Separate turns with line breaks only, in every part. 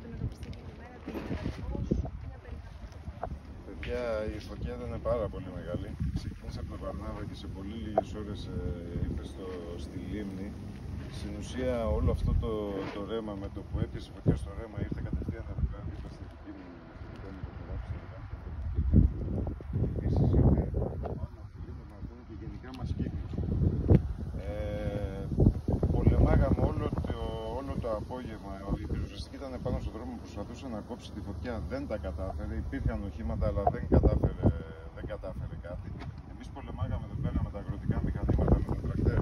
αντιμετωπιστεί την ημέρα, την μια περίπτωση.
Παιδιά, η φωτιά ήταν πάρα πολύ μεγάλη. Ξεκίνησε από το Βαρνάβα και σε πολύ λίγες ώρες ήρθε στη λίμνη. Στην ουσία όλο αυτό το ρέμα, με το που έπιασε η φωτιά στο ρέμα, ήρθε κατευθείαν από κάτω στη δική μου επίσης ήρθε πάνω από τη λίμνη Μαρτίνου και γενικά μας κύκλωσε. Πολεμάγαμε όλο το απόγευμα. Η πυροσβεστική ήταν πάνω στον δρόμο, προσπαθούσε να κόψει τη φωτιά, δεν τα κατάφερε. Υπήρχαν οχήματα, αλλά δεν κατάφερε κάτι. Εμείς πολεμάγαμε εδώ πέρα με τα αγροτικά μηχανήματα, με τα τρακτέρ.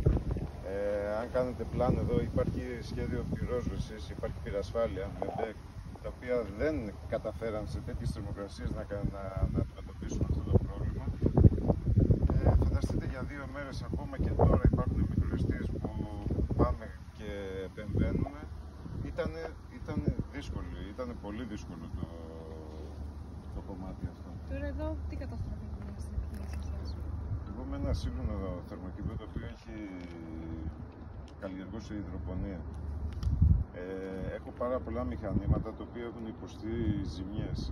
Αν κάνετε πλάνο εδώ, υπάρχει σχέδιο πυρόσβεσης, υπάρχει πυρασφάλεια με ΔΕΚ, τα οποία δεν καταφέραν σε τέτοιες θερμοκρασίες να αντιμετωπίσουν αυτό το πρόβλημα. Φανταστείτε, για 2 μέρες, ακόμα και τώρα υπάρχουν μικροαιστείες που πάμε και επεμβαίνουμε. Ήταν δύσκολο, ήταν πολύ δύσκολο το κομμάτι αυτό.
Τώρα εδώ τι καταστροφή έχουμε στην επιχείρησή σας?
Εγώ με ένα σύγχρονο θερμοκηπίο, το οποίο έχει καλλιεργώσει υδροπονία. Έχω πάρα πολλά μηχανήματα τα οποία έχουν υποστεί ζημιές.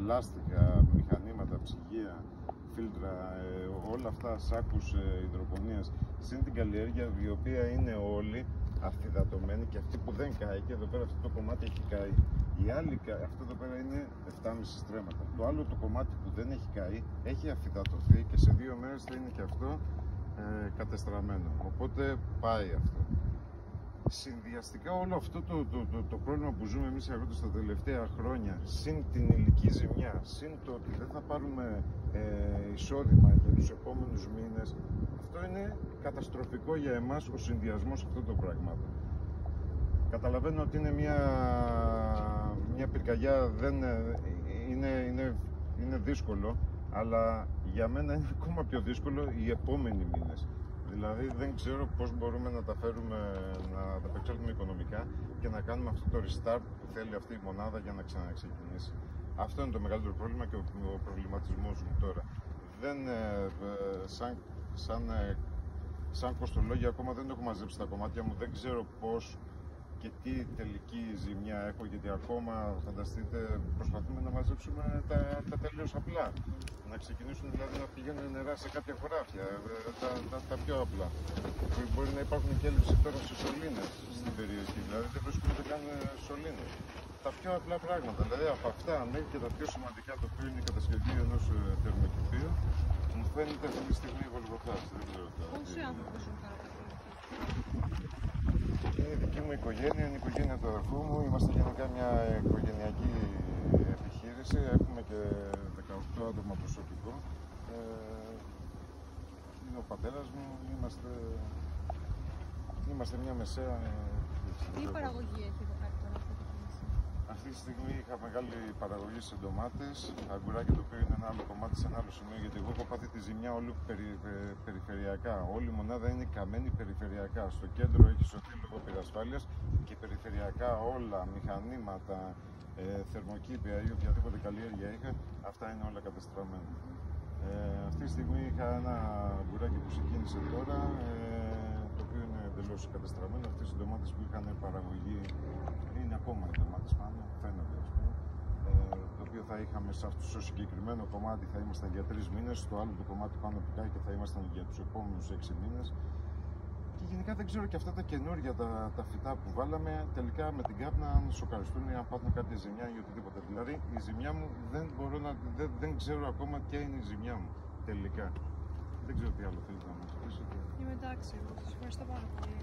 Λάστιχα, μηχανήματα, ψυγεία, φίλτρα, όλα αυτά, σάκους υδροπονίας. Συν την καλλιέργεια, η οποία είναι όλη αφυδατωμένη, και αυτή που δεν κάει, και εδώ πέρα αυτό το κομμάτι έχει καεί. Αυτό εδώ πέρα είναι 7,5 στρέμματα. Το άλλο το κομμάτι που δεν έχει καεί έχει αφυδατωθεί και σε 2 μέρες θα είναι και αυτό κατεστραμμένο. Οπότε πάει αυτό. Συνδυαστικά όλο αυτό το πρόβλημα που ζούμε εμείς οι αγρότες τα τελευταία χρόνια, συν την υλική ζημιά, συν το ότι δεν θα πάρουμε εισόδημα για τους επόμενους μήνες, αυτό είναι καταστροφικό για εμάς, ο συνδυασμός αυτών των πραγμάτων. Καταλαβαίνω ότι είναι μια πυρκαγιά, είναι δύσκολο, αλλά για μένα είναι ακόμα πιο δύσκολο οι επόμενοι μήνες. Δηλαδή δεν ξέρω πώς μπορούμε να τα φέρουμε, να τα απεξέλθουμε οικονομικά και να κάνουμε αυτό το restart που θέλει αυτή η μονάδα για να ξαναξεκινήσει. Αυτό είναι το μεγαλύτερο πρόβλημα και ο προβληματισμός μου τώρα. Σαν κοστολόγια ακόμα δεν έχω μαζέψει τα κομμάτια μου, δεν ξέρω πώς και τι τελική ζημιά έχω, γιατί ακόμα, φανταστείτε, προσπαθούμε να μαζέψουμε τα τελείως απλά. Να ξεκινήσουν δηλαδή να πηγαίνουν νερά σε κάποια χωράφια, τα πιο απλά. Μπορεί να υπάρχουν και έλλειψη τώρα σε σωλήνες στην περιοχή, δηλαδή δεν βρίσκονται καν σωλήνες. Τα πιο απλά πράγματα, δηλαδή από αυτά μέχρι και τα πιο σημαντικά, το οποίο είναι η κατασκευή ενός θερμοκηπίου, μου φαίνεται αυτή τη στιγμή γολγοθάς.
Πόσοι άνθρωποι ζουν τώρα από αυτό?
Είναι η δική μου οικογένεια, είναι η οικογένεια του αδερφού μου. Είμαστε γενικά μια οικογενειακή επιχείρηση. Έχουμε και 18 άτομα προσωπικό. Είναι ο πατέρας μου. Είμαστε μια μεσαία επιχείρηση.
Τι παραγωγή έχει εδώ κάτω τώρα αυτή η επιχείρηση?
Αυτή τη στιγμή είχα μεγάλη παραγωγή σε ντομάτες, αγκουράκι, το οποίο είναι ένα άλλο κομμάτι σε ένα άλλο σημείο, γιατί εγώ έχω πάθει τη ζημιά όλη περιφερειακά. Όλη η μονάδα είναι καμένη περιφερειακά. Στο κέντρο έχει σωθεί λόγω πυρασφάλειας και περιφερειακά όλα, μηχανήματα, θερμοκήπια ή οποιαδήποτε καλλιέργεια είχα, αυτά είναι όλα κατεστραμμένα. Αυτή τη στιγμή είχα ένα αγκουράκι που ξεκίνησε τώρα, το οποίο είναι εντελώς κατεστραμμένο. Αυτές οι ντομάτες που είχαν παραγωγή είναι ακόμα οι ντομάτες πάνω, φαίνονται, ας πούμε. Το οποίο θα είχαμε στο συγκεκριμένο κομμάτι θα ήμασταν για 3 μήνες, στο άλλο το κομμάτι πάνω που κάει και θα ήμασταν για τους επόμενους 6 μήνες. Και γενικά δεν ξέρω και αυτά τα καινούργια τα φυτά που βάλαμε τελικά με την κάπνα αν σοκαριστούν ή αν πάθουν κάποια ζημιά ή οτιδήποτε. Δηλαδή η ζημιά μου δεν ξέρω ακόμα ποια είναι η ζημιά μου τελικά. Δεν ξέρω τι άλλο θέλετε να μου πείτε.
Είμαι εντάξει, εγώ σας ευχαριστώ πάρα πολύ.